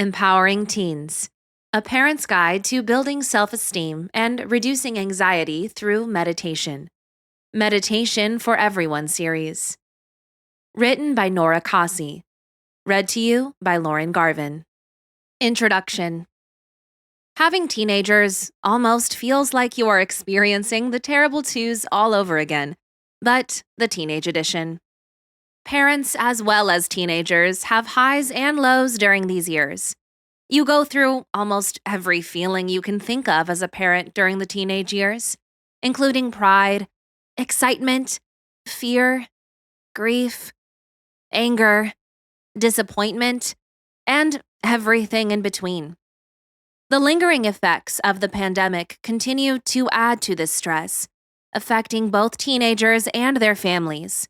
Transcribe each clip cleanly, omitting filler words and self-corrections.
Empowering Teens: A Parent's Guide to Building Self-Esteem and Reducing Anxiety Through Meditation. Meditation for Everyone series. Written by Noraa Casi. Read to you by Lauren Garvin. Introduction. Having teenagers almost feels like you are experiencing the terrible twos all over again, but the teenage edition. Parents as well as teenagers have highs and lows during these years. You go through almost every feeling you can think of as a parent during the teenage years, including pride, excitement, fear, grief, anger, disappointment, and everything in between. The lingering effects of the pandemic continue to add to this stress, affecting both teenagers and their families.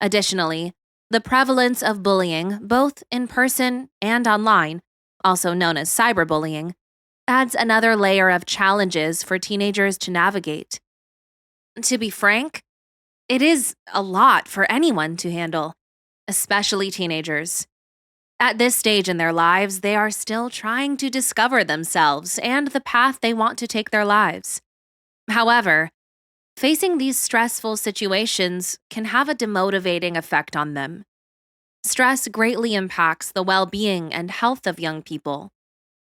Additionally, the prevalence of bullying, both in person and online, also known as cyberbullying, adds another layer of challenges for teenagers to navigate. To be frank, it is a lot for anyone to handle, especially teenagers. At this stage in their lives, they are still trying to discover themselves and the path they want to take their lives. However, facing these stressful situations can have a demotivating effect on them. Stress greatly impacts the well-being and health of young people.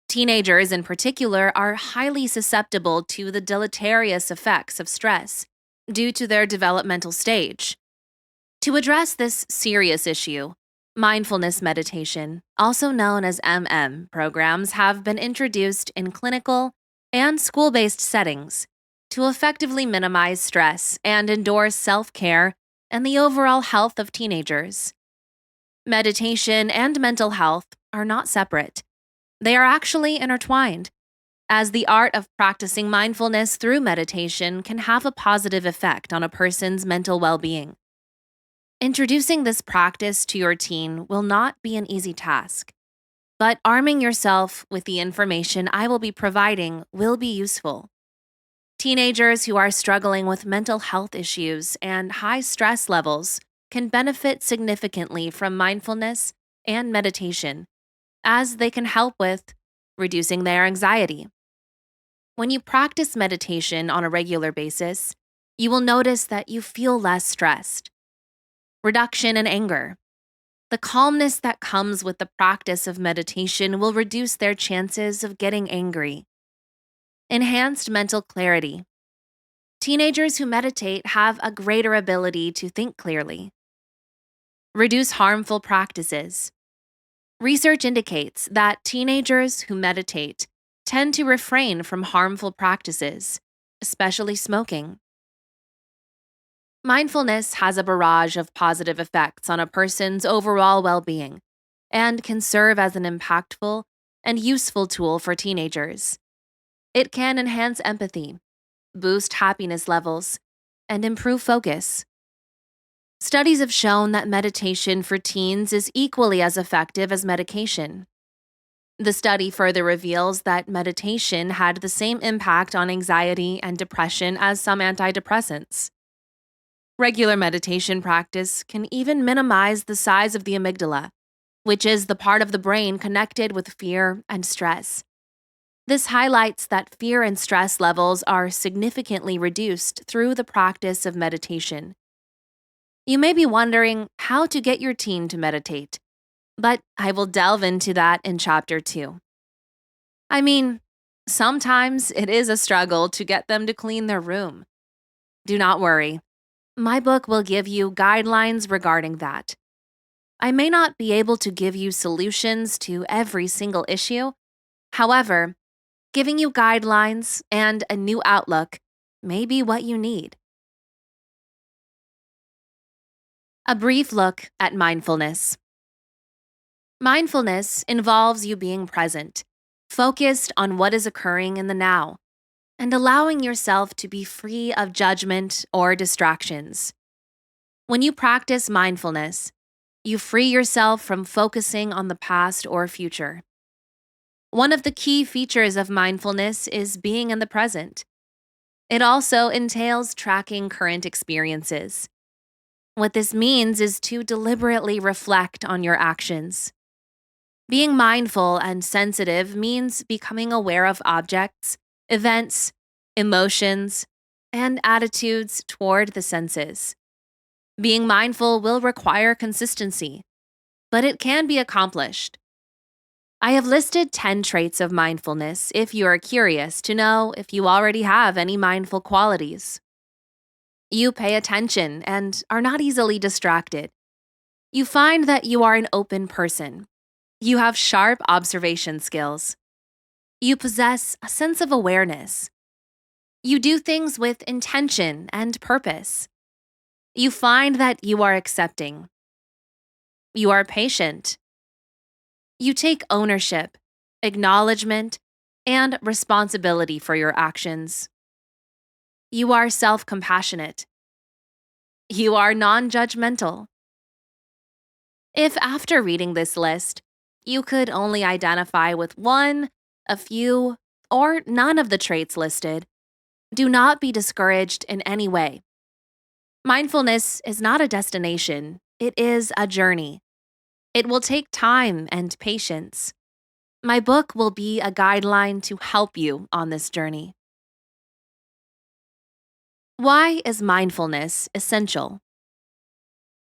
Teenagers, in particular, are highly susceptible to the deleterious effects of stress due to their developmental stage. To address this serious issue, mindfulness meditation, also known as programs have been introduced in clinical and school-based settings to effectively minimize stress and endorse self-care and the overall health of teenagers. Meditation and mental health are not separate. They are actually intertwined, as the art of practicing mindfulness through meditation can have a positive effect on a person's mental well-being. Introducing this practice to your teen will not be an easy task, but arming yourself with the information I will be providing will be useful. Teenagers who are struggling with mental health issues and high stress levels can benefit significantly from mindfulness and meditation, as they can help with reducing their anxiety. When you practice meditation on a regular basis, you will notice that you feel less stressed. Reduction in anger. The calmness that comes with the practice of meditation will reduce their chances of getting angry. Enhanced mental clarity. Teenagers who meditate have a greater ability to think clearly. Reduce harmful practices. Research indicates that teenagers who meditate tend to refrain from harmful practices, especially smoking. Mindfulness has a barrage of positive effects on a person's overall well-being and can serve as an impactful and useful tool for teenagers. It can enhance empathy, boost happiness levels, and improve focus. Studies have shown that meditation for teens is equally as effective as medication. The study further reveals that meditation had the same impact on anxiety and depression as some antidepressants. Regular meditation practice can even minimize the size of the amygdala, which is the part of the brain connected with fear and stress. This highlights that fear and stress levels are significantly reduced through the practice of meditation. You may be wondering how to get your teen to meditate, but I will delve into that in Chapter 2. I mean, sometimes it is a struggle to get them to clean their room. Do not worry. My book will give you guidelines regarding that. I may not be able to give you solutions to every single issue. However, giving you guidelines and a new outlook may be what you need. A brief look at mindfulness. Mindfulness involves you being present, focused on what is occurring in the now, and allowing yourself to be free of judgment or distractions. When you practice mindfulness, you free yourself from focusing on the past or future. One of the key features of mindfulness is being in the present. It also entails tracking current experiences. What this means is to deliberately reflect on your actions. Being mindful and sensitive means becoming aware of objects, events, emotions, and attitudes toward the senses. Being mindful will require consistency, but it can be accomplished. I have listed 10 traits of mindfulness if you are curious to know if you already have any mindful qualities. You pay attention and are not easily distracted. You find that you are an open person. You have sharp observation skills. You possess a sense of awareness. You do things with intention and purpose. You find that you are accepting. You are patient. You take ownership, acknowledgement, and responsibility for your actions. You are self compassionate. You are non judgmental. If after reading this list, you could only identify with one, a few, or none of the traits listed, do not be discouraged in any way. Mindfulness is not a destination, it is a journey. It will take time and patience. My book will be a guideline to help you on this journey. Why is mindfulness essential?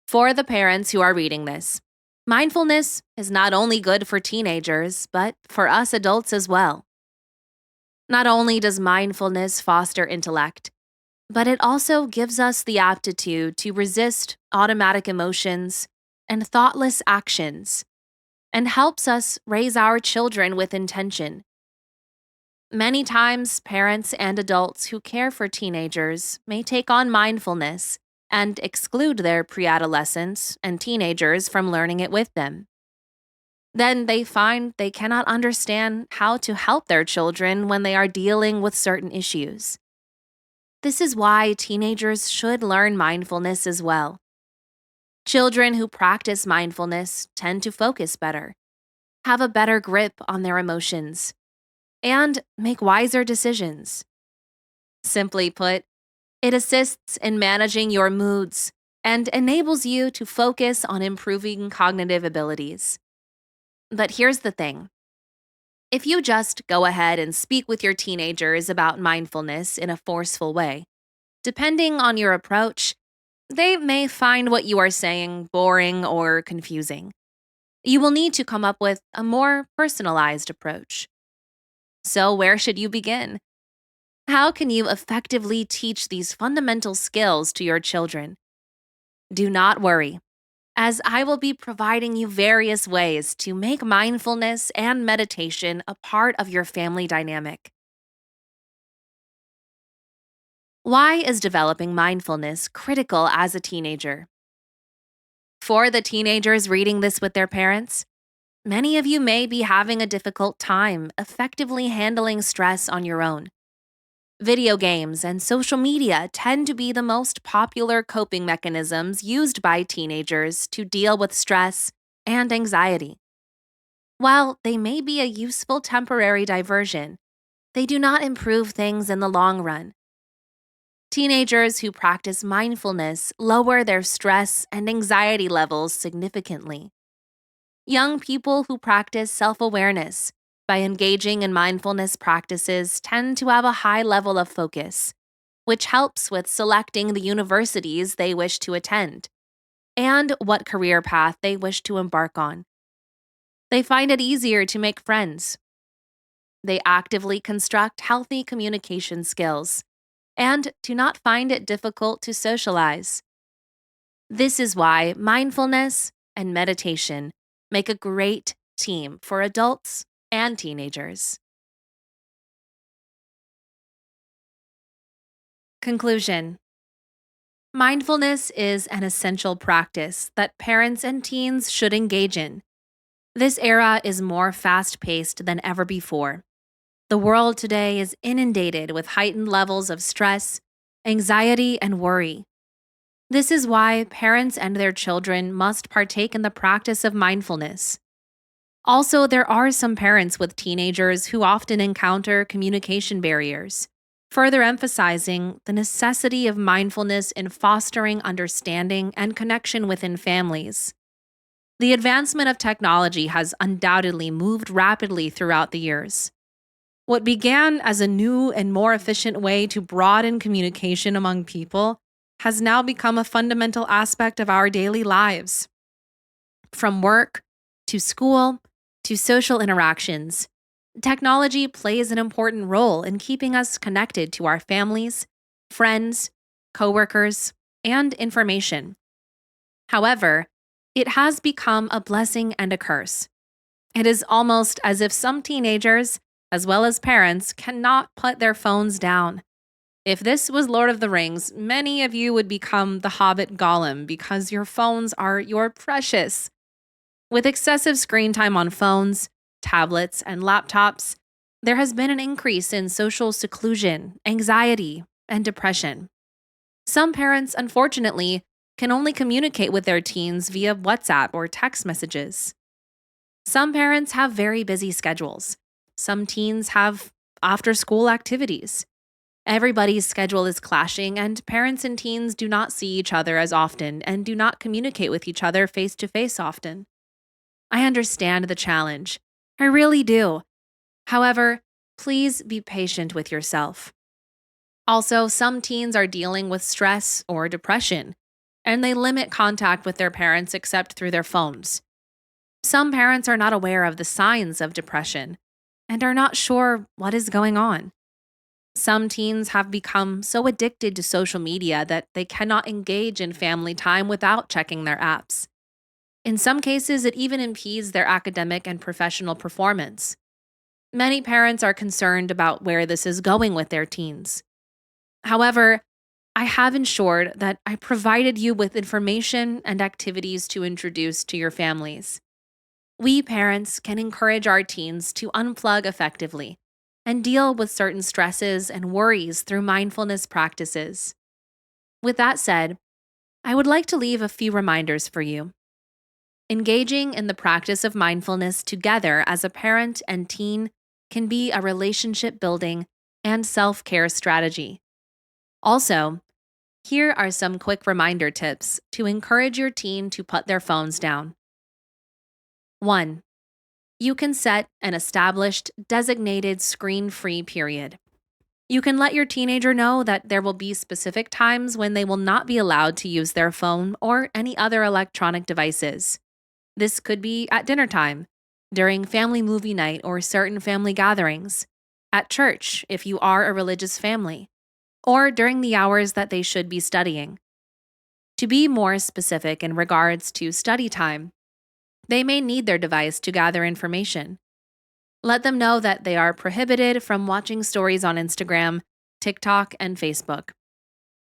For the parents who are reading this, mindfulness is not only good for teenagers, but for us adults as well. Not only does mindfulness foster intellect, but it also gives us the aptitude to resist automatic emotions and thoughtless actions, and helps us raise our children with intention. Many times, parents and adults who care for teenagers may take on mindfulness and exclude their preadolescents and teenagers from learning it with them. Then they find they cannot understand how to help their children when they are dealing with certain issues. This is why teenagers should learn mindfulness as well. Children who practice mindfulness tend to focus better, have a better grip on their emotions, and make wiser decisions. Simply put, it assists in managing your moods and enables you to focus on improving cognitive abilities. But here's the thing. If you just go ahead and speak with your teenagers about mindfulness in a forceful way, depending on your approach, they may find what you are saying boring or confusing. You will need to come up with a more personalized approach. So, where should you begin? How can you effectively teach these fundamental skills to your children? Do not worry, as I will be providing you various ways to make mindfulness and meditation a part of your family dynamic. Why is developing mindfulness critical as a teenager? For the teenagers reading this with their parents, many of you may be having a difficult time effectively handling stress on your own. Video games and social media tend to be the most popular coping mechanisms used by teenagers to deal with stress and anxiety. While they may be a useful temporary diversion, they do not improve things in the long run. Teenagers who practice mindfulness lower their stress and anxiety levels significantly. Young people who practice self-awareness by engaging in mindfulness practices tend to have a high level of focus, which helps with selecting the universities they wish to attend and what career path they wish to embark on. They find it easier to make friends. They actively construct healthy communication skills and do not find it difficult to socialize. This is why mindfulness and meditation make a great team for adults and teenagers. Conclusion. Mindfulness is an essential practice that parents and teens should engage in. This era is more fast paced than ever before. The world today is inundated with heightened levels of stress, anxiety, and worry. This is why parents and their children must partake in the practice of mindfulness. Also, there are some parents with teenagers who often encounter communication barriers, further emphasizing the necessity of mindfulness in fostering understanding and connection within families. The advancement of technology has undoubtedly moved rapidly throughout the years. What began as a new and more efficient way to broaden communication among people has now become a fundamental aspect of our daily lives. From work to school to social interactions, technology plays an important role in keeping us connected to our families, friends, coworkers, and information. However, it has become a blessing and a curse. It is almost as if some teenagers, as well as parents, cannot put their phones down. If this was Lord of the Rings, many of you would become the Hobbit Gollum because your phones are your precious. With excessive screen time on phones, tablets, and laptops, there has been an increase in social seclusion, anxiety, and depression. Some parents, unfortunately, can only communicate with their teens via WhatsApp or text messages. Some parents have very busy schedules. Some teens have after school activities. Everybody's schedule is clashing, and parents and teens do not see each other as often and do not communicate with each other face to face often. I understand the challenge. I really do. However, please be patient with yourself. Also, some teens are dealing with stress or depression, and they limit contact with their parents except through their phones. Some parents are not aware of the signs of depression and are not sure what is going on. Some teens have become so addicted to social media that they cannot engage in family time without checking their apps. In some cases, it even impedes their academic and professional performance. Many parents are concerned about where this is going with their teens. However, I have ensured that I provided you with information and activities to introduce to your families. We parents can encourage our teens to unplug effectively and deal with certain stresses and worries through mindfulness practices. With that said, I would like to leave a few reminders for you. Engaging in the practice of mindfulness together as a parent and teen can be a relationship building and self-care strategy. Also, here are some quick reminder tips to encourage your teen to put their phones down. 1. You can set an established, designated screen-free period. You can let your teenager know that there will be specific times when they will not be allowed to use their phone or any other electronic devices. This could be at dinner time, during family movie night or certain family gatherings, at church if you are a religious family, or during the hours that they should be studying. To be more specific in regards to study time, they may need their device to gather information. Let them know that they are prohibited from watching stories on Instagram, TikTok, and Facebook.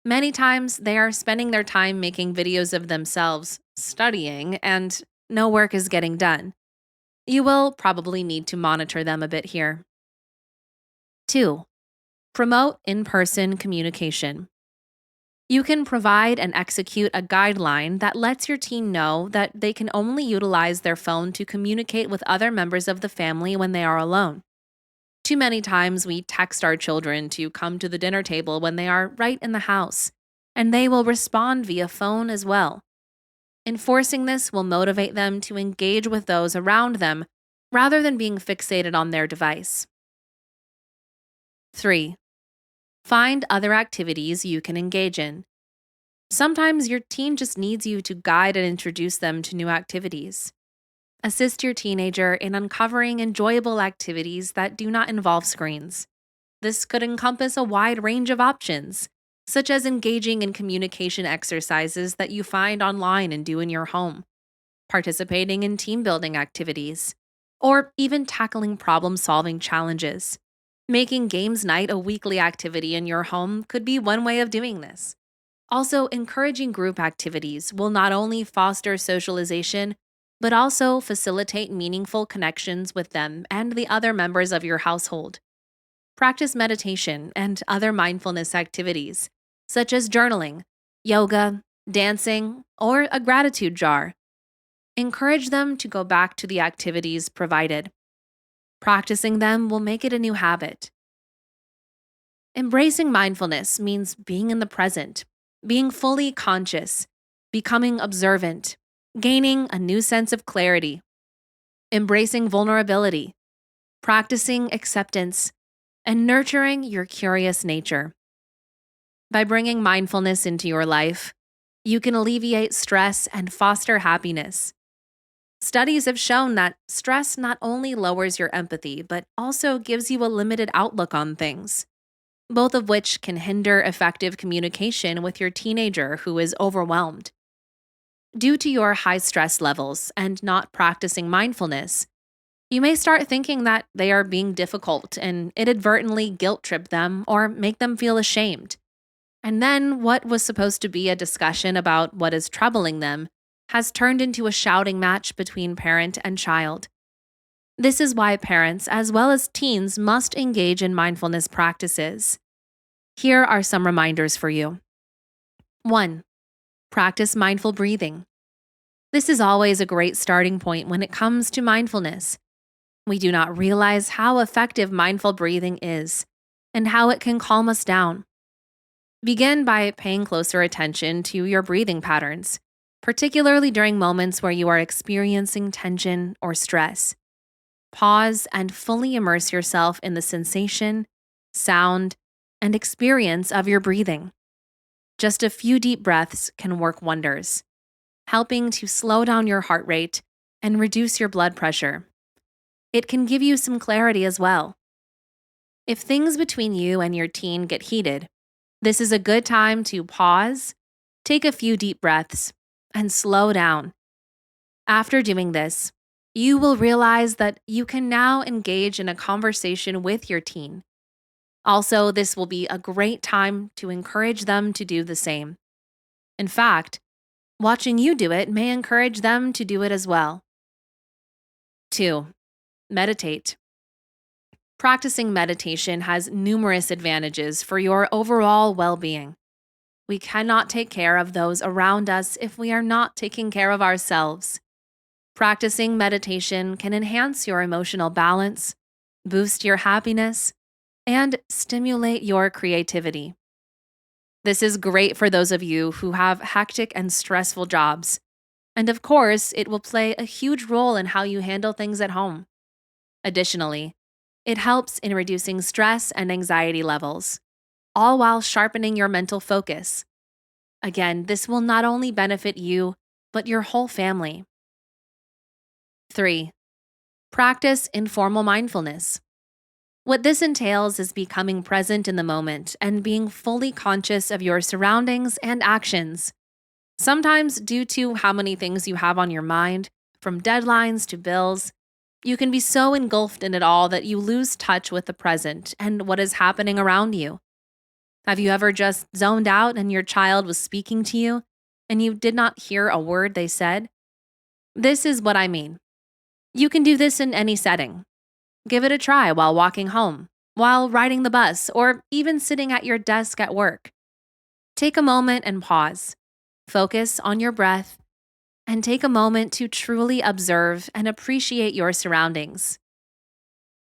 Many times, they are spending their time making videos of themselves studying, and no work is getting done. You will probably need to monitor them a bit here. 2. Promote in-person communication. You can provide and execute a guideline that lets your teen know that they can only utilize their phone to communicate with other members of the family when they are alone. Too many times we text our children to come to the dinner table when they are right in the house, and they will respond via phone as well. Enforcing this will motivate them to engage with those around them rather than being fixated on their device. 3. Find other activities you can engage in. Sometimes your teen just needs you to guide and introduce them to new activities. Assist your teenager in uncovering enjoyable activities that do not involve screens. This could encompass a wide range of options, such as engaging in communication exercises that you find online and do in your home, participating in team building activities, or even tackling problem-solving challenges. Making games night a weekly activity in your home could be one way of doing this. Also, encouraging group activities will not only foster socialization, but also facilitate meaningful connections with them and the other members of your household. Practice meditation and other mindfulness activities, such as journaling, yoga, dancing, or a gratitude jar. Encourage them to go back to the activities provided. Practicing them will make it a new habit. Embracing mindfulness means being in the present, being fully conscious, becoming observant, gaining a new sense of clarity, embracing vulnerability, practicing acceptance, and nurturing your curious nature. By bringing mindfulness into your life, you can alleviate stress and foster happiness. Studies have shown that stress not only lowers your empathy, but also gives you a limited outlook on things, both of which can hinder effective communication with your teenager who is overwhelmed. Due to your high stress levels and not practicing mindfulness, you may start thinking that they are being difficult and inadvertently guilt trip them or make them feel ashamed. And then what was supposed to be a discussion about what is troubling them has turned into a shouting match between parent and child. This is why parents, as well as teens, must engage in mindfulness practices. Here are some reminders for you. 1. Practice mindful breathing. This is always a great starting point when it comes to mindfulness. We do not realize how effective mindful breathing is and how it can calm us down. Begin by paying closer attention to your breathing patterns, particularly during moments where you are experiencing tension or stress. Pause and fully immerse yourself in the sensation, sound, and experience of your breathing. Just a few deep breaths can work wonders, helping to slow down your heart rate and reduce your blood pressure. It can give you some clarity as well. If things between you and your teen get heated, this is a good time to pause, take a few deep breaths, and slow down. After doing this, you will realize that you can now engage in a conversation with your teen. Also, this will be a great time to encourage them to do the same. In fact, watching you do it may encourage them to do it as well. 2. Meditate. Practicing meditation has numerous advantages for your overall well-being. We cannot take care of those around us if we are not taking care of ourselves. Practicing meditation can enhance your emotional balance, boost your happiness, and stimulate your creativity. This is great for those of you who have hectic and stressful jobs. And of course, it will play a huge role in how you handle things at home. Additionally, it helps in reducing stress and anxiety levels, all while sharpening your mental focus. Again, this will not only benefit you, but your whole family. 3. Practice informal mindfulness. What this entails is becoming present in the moment and being fully conscious of your surroundings and actions. Sometimes, due to how many things you have on your mind, from deadlines to bills, you can be so engulfed in it all that you lose touch with the present and what is happening around you. Have you ever just zoned out and your child was speaking to you and you did not hear a word they said? This is what I mean. You can do this in any setting. Give it a try while walking home, while riding the bus, or even sitting at your desk at work. Take a moment and pause. Focus on your breath and take a moment to truly observe and appreciate your surroundings.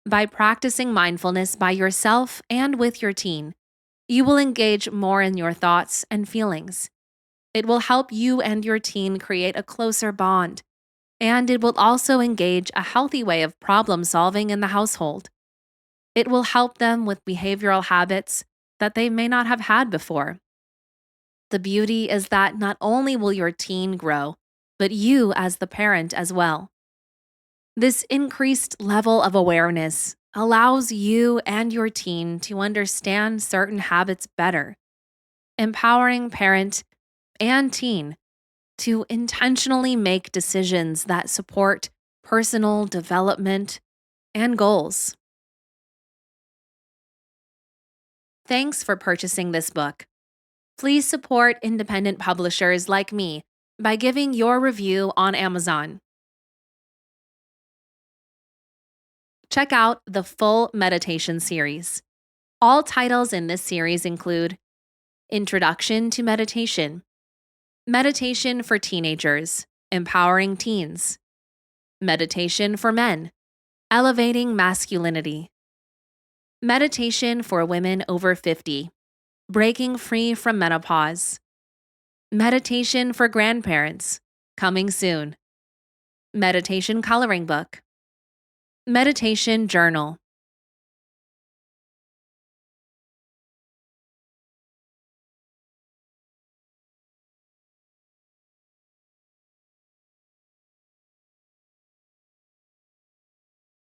By practicing mindfulness by yourself and with your teen, you will engage more in your thoughts and feelings. It will help you and your teen create a closer bond, and it will also engage a healthy way of problem solving in the household. It will help them with behavioral habits that they may not have had before. The beauty is that not only will your teen grow, but you as the parent as well. This increased level of awareness allows you and your teen to understand certain habits better, empowering parent and teen to intentionally make decisions that support personal development and goals. Thanks for purchasing this book. Please support independent publishers like me by giving your review on Amazon. Check out the full meditation series. All titles in this series include Introduction to Meditation, Meditation for Teenagers, Empowering Teens, Meditation for Men, Elevating Masculinity, Meditation for Women over 50, Breaking Free from Menopause, Meditation for Grandparents, Coming soon. Meditation coloring book. Meditation journal.